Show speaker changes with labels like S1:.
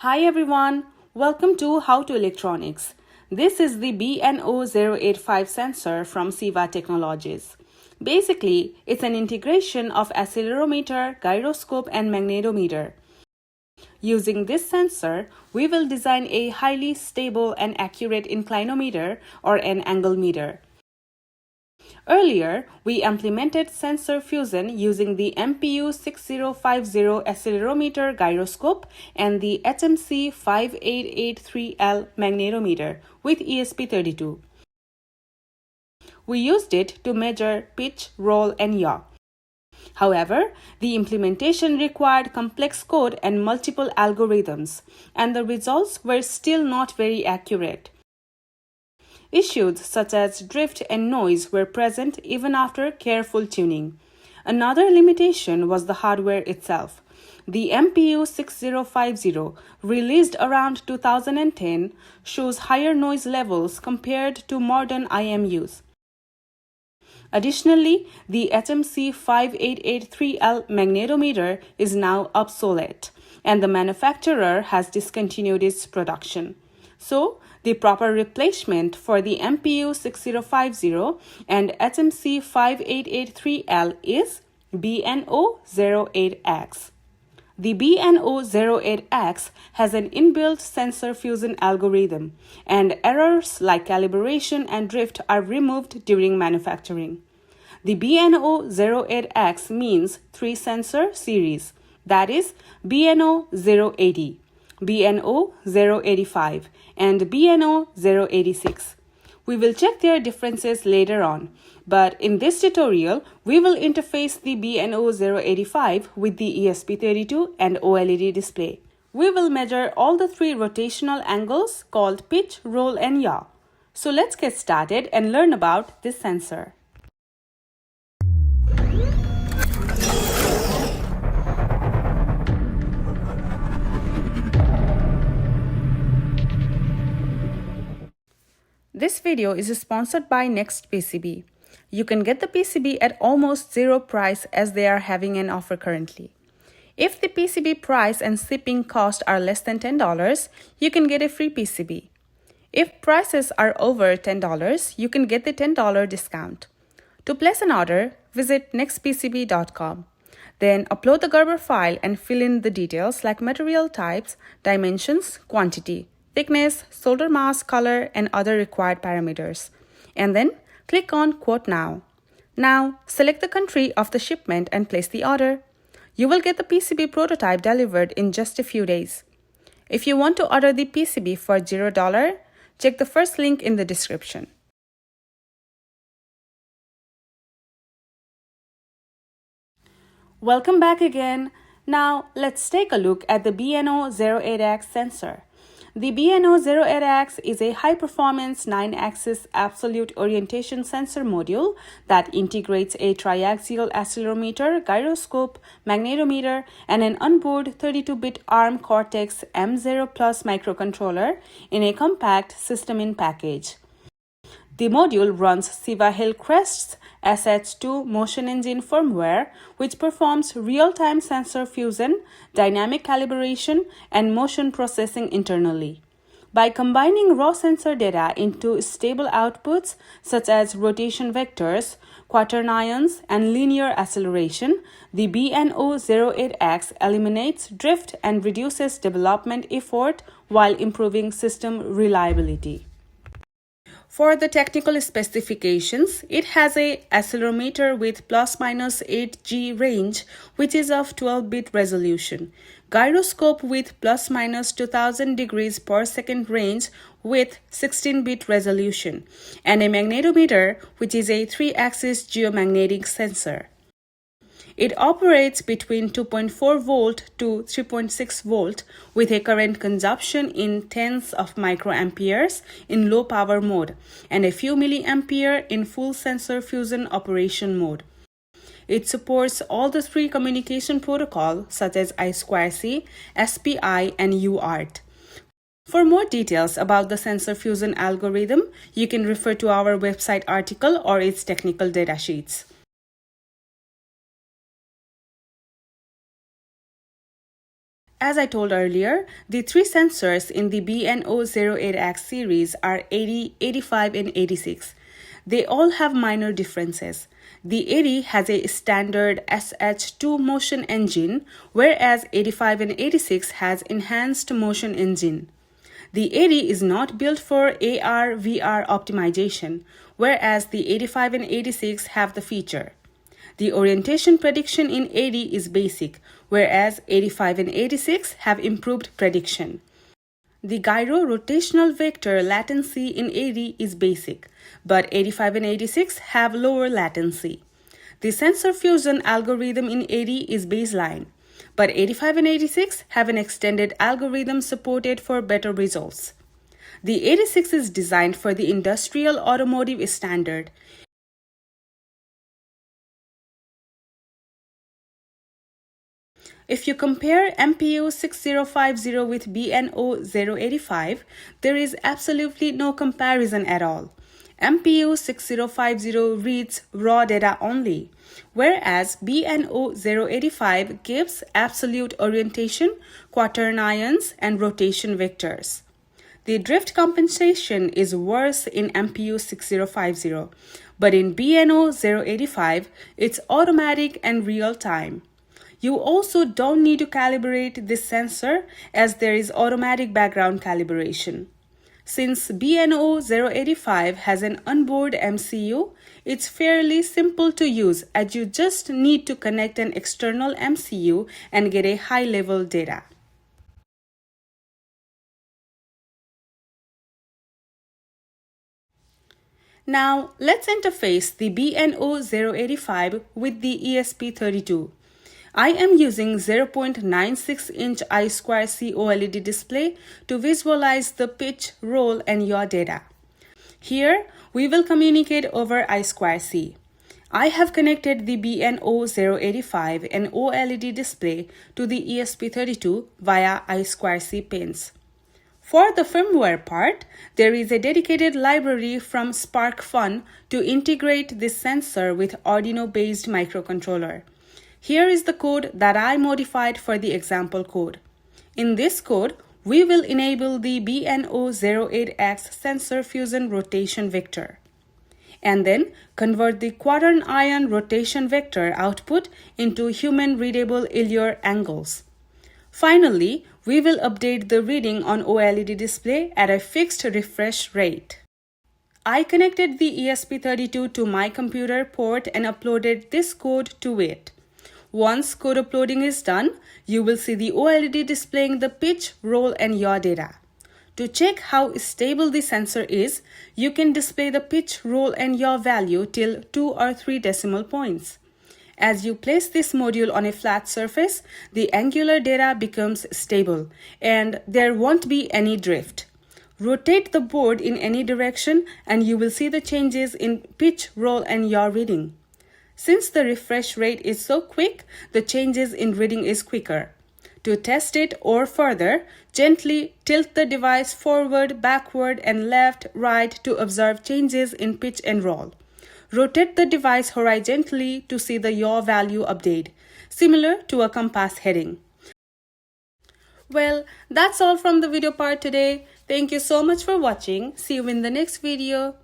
S1: Hi everyone, welcome to How to Electronics. This is the BNO085 sensor from CEVA Technologies. Basically, it's an integration of accelerometer, gyroscope and magnetometer. Using this sensor, we will design a highly stable and accurate inclinometer or an angle meter. Earlier, we implemented sensor fusion using the MPU6050 accelerometer-gyroscope and the 𝗓𝗵𝗶𝗀𝗃𝗃3L magnetometer with ESP32. We used it to measure pitch, roll, and yaw. However, the implementation required complex code and multiple algorithms, and the results were still not very accurate. Issues such as drift and noise were present even after careful tuning. Another limitation was the hardware itself. The MPU6050, released around 2010, shows higher noise levels compared to modern IMUs. Additionally, the 𝗓𝗵𝗶𝗃𝗃3L magnetometer is now obsolete, and the manufacturer has discontinued its production. So, the proper replacement for the MPU6050 and 𝗓𝗵𝗶𝗃𝗃3L is BNO08x. The BNO08x has an inbuilt sensor fusion algorithm, and errors like calibration and drift are removed during manufacturing. The BNO08x means 3-sensor series, that is BNO080, BNO085, and BNO086. We will check their differences later on, but in this tutorial, we will interface the BNO085 with the ESP32 and OLED display. We will measure all the 3 rotational angles called pitch, roll, and yaw. So let's get started and learn about this sensor. This video is sponsored by Next PCB. You can get the PCB at almost zero price as they are having an offer currently. If the PCB price and shipping cost are less than $10, you can get a free PCB. If prices are over $10, you can get the $10 discount. To place an order, visit nextpcb.com. Then upload the Gerber file and fill in the details like material types, dimensions, quantity, thickness, solder mask, color, and other required parameters. And then click on Quote Now. Now, select the country of the shipment and place the order. You will get the PCB prototype delivered in just a few days. If you want to order the PCB for $0, check the first link in the description. Welcome back again. Now, let's take a look at the BNO08x sensor. The BNO08x is a high-performance 9-axis absolute orientation sensor module that integrates a triaxial accelerometer, gyroscope, magnetometer, and an onboard 32-bit ARM Cortex-M0 Plus microcontroller in a compact system-in-package. The module runs CEVA Technologies' 𝗓𝗵𝗶𝗀𝗃2 motion engine firmware, which performs real-time sensor fusion, dynamic calibration, and motion processing internally. By combining raw sensor data into stable outputs such as rotation vectors, quaternions, and linear acceleration, the BNO08x eliminates drift and reduces development effort while improving system reliability. For the technical specifications, it has an accelerometer with ±8G range, which is of 12-bit resolution, gyroscope with ±2000 degrees per second range with 16-bit resolution, and a magnetometer, which is a 3-axis geomagnetic sensor. It operates between 2.4 volt to 3.6 volt with a current consumption in tens of microamperes in low power mode and a few milliampere in full sensor fusion operation mode. It supports all the 3 communication protocols such as I2C, SPI, and UART. For more details about the sensor fusion algorithm, you can refer to our website article or its technical datasheets. As I told earlier, the three sensors in the BNO08x series are 80, 85, and 86. They all have minor differences. The 80 has a standard SH2 motion engine, whereas 85 and 86 has enhanced motion engine. The 80 is not built for AR/VR optimization, whereas the 85 and 86 have the feature. The orientation prediction in 80 is basic, whereas 85 and 86 have improved prediction. The gyro rotational vector latency in 80 is basic, but 85 and 86 have lower latency. The sensor fusion algorithm in 80 is baseline, but 85 and 86 have an extended algorithm supported for better results. The 86 is designed for the industrial automotive standard. If you compare MPU6050 with BNO085, there is absolutely no comparison at all. MPU6050 reads raw data only, whereas BNO085 gives absolute orientation, quaternions, and rotation vectors. The drift compensation is worse in MPU6050, but in BNO085, it's automatic and real-time. You also don't need to calibrate this sensor as there is automatic background calibration. Since BNO085 has an onboard MCU, it's fairly simple to use as you just need to connect an external MCU and get a high-level data. Now, let's interface the BNO085 with the ESP32. I am using 0.96-inch 𝗓𝗏𝗂𝘁 OLED display to visualize the pitch, roll, and yaw data. Here, we will communicate over 𝗓𝗏𝗂𝘁. I have connected the BNO085 and OLED display to the ESP32 via 𝗓𝗏𝗂𝘁 pins. For the firmware part, there is a dedicated library from SparkFun to integrate this sensor with Arduino-based microcontroller. Here is the code that I modified for the example code. In this code, we will enable the BNO08x sensor fusion rotation vector, and then convert the quaternion rotation vector output into human-readable Euler angles. Finally, we will update the reading on OLED display at a fixed refresh rate. I connected the ESP32 to my computer port and uploaded this code to it. Once code uploading is done, you will see the OLED displaying the pitch, roll, and yaw data. To check how stable the sensor is, you can display the pitch, roll, and yaw value till 2 or 3 decimal points. As you place this module on a flat surface, the angular data becomes stable, and there won't be any drift. Rotate the board in any direction, and you will see the changes in pitch, roll, and yaw reading. Since the refresh rate is so quick, the changes in reading is quicker. To test it or further, gently tilt the device forward, backward, and left, right to observe changes in pitch and roll. Rotate the device horizontally to see the yaw value update, similar to a compass heading. Well, that's all from the video part today. Thank you so much for watching. See you in the next video.